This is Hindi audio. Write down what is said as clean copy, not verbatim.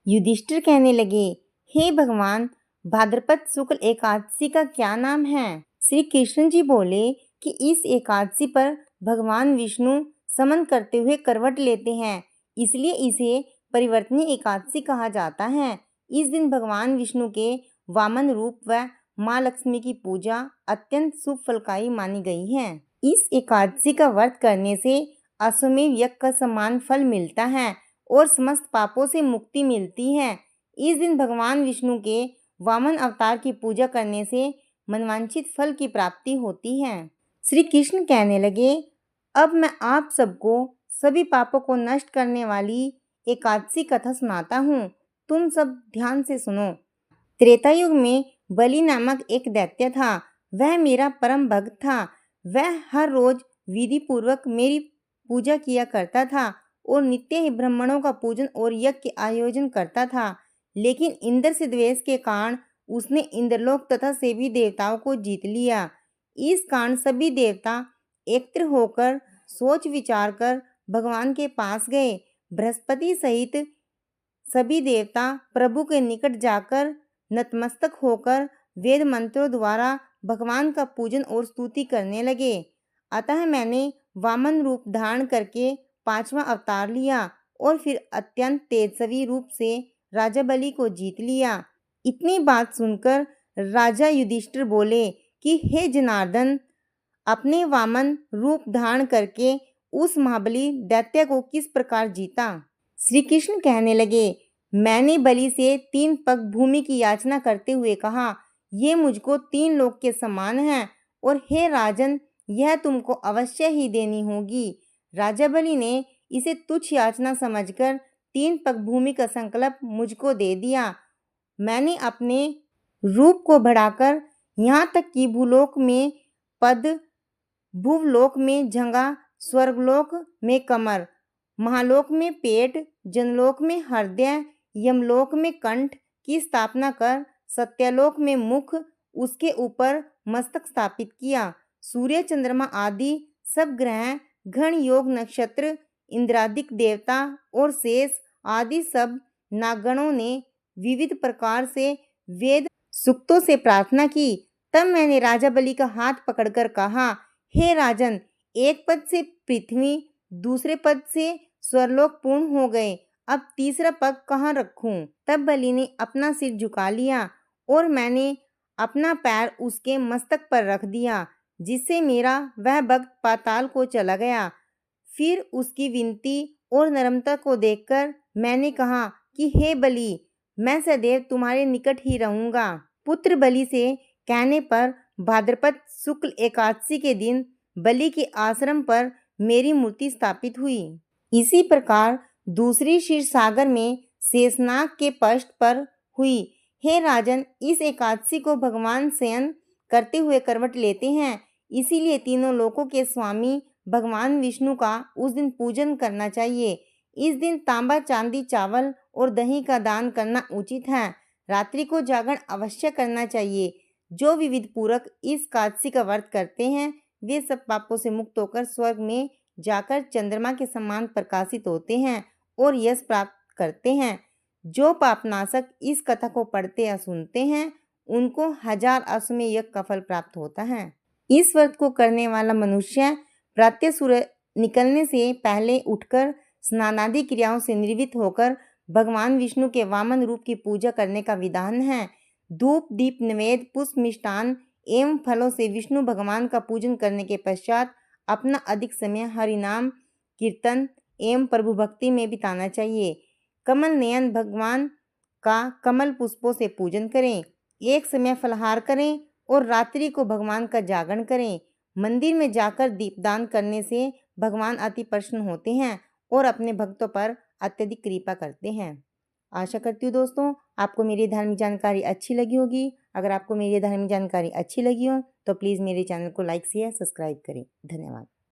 युधिष्ठिर कहने लगे, हे भगवान, भाद्रपद शुक्ल एकादशी का क्या नाम है? श्री कृष्ण जी बोले कि इस एकादशी पर भगवान विष्णु समन करते हुए करवट लेते हैं, इसलिए इसे परिवर्तनी एकादशी कहा जाता है। इस दिन भगवान विष्णु के वामन रूप व माँ लक्ष्मी की पूजा अत्यंत शुभ फलदायी मानी गई है। इस एकादशी का व्रत करने से अश्वमेध यज्ञ का समान फल मिलता है और समस्त पापों से मुक्ति मिलती है। इस दिन भगवान विष्णु के वामन अवतार की पूजा करने से मनवांछित फल की प्राप्ति होती है। श्री कृष्ण कहने लगे, अब मैं आप सबको सभी पापों को नष्ट करने वाली एकादशी कथा सुनाता हूँ, तुम सब ध्यान से सुनो। त्रेता युग में बलि नामक एक दैत्य था। वह मेरा परम भक्त था। वह हर रोज विधि पूर्वक मेरी पूजा किया करता था और नित्य ही ब्राह्मणों का पूजन और यज्ञ के आयोजन करता था। लेकिन इंद्र से द्वेष के कारण उसने इंद्रलोक तथा सभी देवताओं को जीत लिया। इस कारण सभी देवता एकत्र होकर सोच विचार कर भगवान के पास गए। बृहस्पति सहित सभी देवता प्रभु के निकट जाकर नतमस्तक होकर वेद मंत्रों द्वारा भगवान का पूजन और स्तुति करने लगे। अतः मैंने वामन रूप धारण करके 5वां अवतार लिया और फिर अत्यंत तेजस्वी रूप से राजा बलि को जीत लिया। इतनी बात सुनकर राजा युधिष्ठिर बोले कि हे जनार्दन, अपने वामन रूप धारण करके उस महाबली दैत्य को किस प्रकार जीता? श्री कृष्ण कहने लगे, मैंने बलि से 3 पग भूमि की याचना करते हुए कहा, ये मुझको 3 लोक के समान है और हे राजन, यह तुमको अवश्य ही देनी होगी। राजा बलि ने इसे तुच्छ याचना समझकर 3 पग भूमि का संकल्प मुझको दे दिया। मैंने अपने रूप को बढ़ाकर यहाँ तक कि भूलोक में पद, भूवलोक में जंघा, स्वर्गलोक में कमर, महालोक में पेट, जनलोक में हृदय, यमलोक में कंठ की स्थापना कर सत्यलोक में मुख, उसके ऊपर मस्तक स्थापित किया। सूर्य, चंद्रमा आदि सब ग्रह, घन योग, नक्षत्र, इंद्रादिक देवता और शेष आदि सब नागगणों ने विविध प्रकार से वेद सूक्तों से प्रार्थना की। तब मैंने राजा बलि का हाथ पकड़कर कहा, हे राजन, एक पद से पृथ्वी, दूसरे पद से स्वर्लोक पूर्ण हो गए, अब तीसरा पग कहाँ रखूं? तब बलि ने अपना सिर झुका लिया और मैंने अपना पैर उसके मस्तक पर रख दिया, जिससे मेरा वह भक्त पाताल को चला गया। फिर उसकी विनती और नम्रता को देखकर मैंने कहा कि हे बलि, मैं सदैव तुम्हारे निकट ही रहूंगा। पुत्र बलि से कहने पर भाद्रपद शुक्ल एकादशी के दिन बलि के आश्रम पर मेरी मूर्ति स्थापित हुई। इसी प्रकार दूसरी क्षीर सागर में शेषनाग के पृष्ठ पर हुई। हे राजन, इस एकादशी को भगवान शयन करते हुए करवट लेते हैं, इसीलिए तीनों लोकों के स्वामी भगवान विष्णु का उस दिन पूजन करना चाहिए। इस दिन तांबा, चांदी, चावल और दही का दान करना उचित है। रात्रि को जागरण अवश्य करना चाहिए। जो विविध पूर्वक इस एकादशी का व्रत करते हैं, वे सब पापों से मुक्त होकर स्वर्ग में जाकर चंद्रमा के समान प्रकाशित होते हैं और यश प्राप्त करते हैं। जो पापनाशक इस कथा को पढ़ते या सुनते हैं, उनको 1000 अश्वमेध यज्ञ का फल प्राप्त होता है। इस व्रत को करने वाला मनुष्य प्रातः सूर्य निकलने से पहले उठकर स्नानादि क्रियाओं से निर्वृत्त होकर भगवान विष्णु के वामन रूप की पूजा करने का विधान है। धूप, दीप, नैवेद्य, पुष्प, मिष्टान एवं फलों से विष्णु भगवान का पूजन करने के पश्चात अपना अधिक समय हरिनाम, कीर्तन एवं प्रभु भक्ति में बिताना चाहिए। कमल नयन भगवान का कमल पुष्पों से पूजन करें। एक समय फलाहार करें और रात्रि को भगवान का जागरण करें। मंदिर में जाकर दीपदान करने से भगवान अति प्रसन्न होते हैं और अपने भक्तों पर अत्यधिक कृपा करते हैं। आशा करती हूँ दोस्तों, आपको मेरी धार्मिक जानकारी अच्छी लगी होगी। अगर आपको मेरी धार्मिक जानकारी अच्छी लगी हो तो प्लीज़ मेरे चैनल को लाइक, शेयर, सब्सक्राइब करें। धन्यवाद।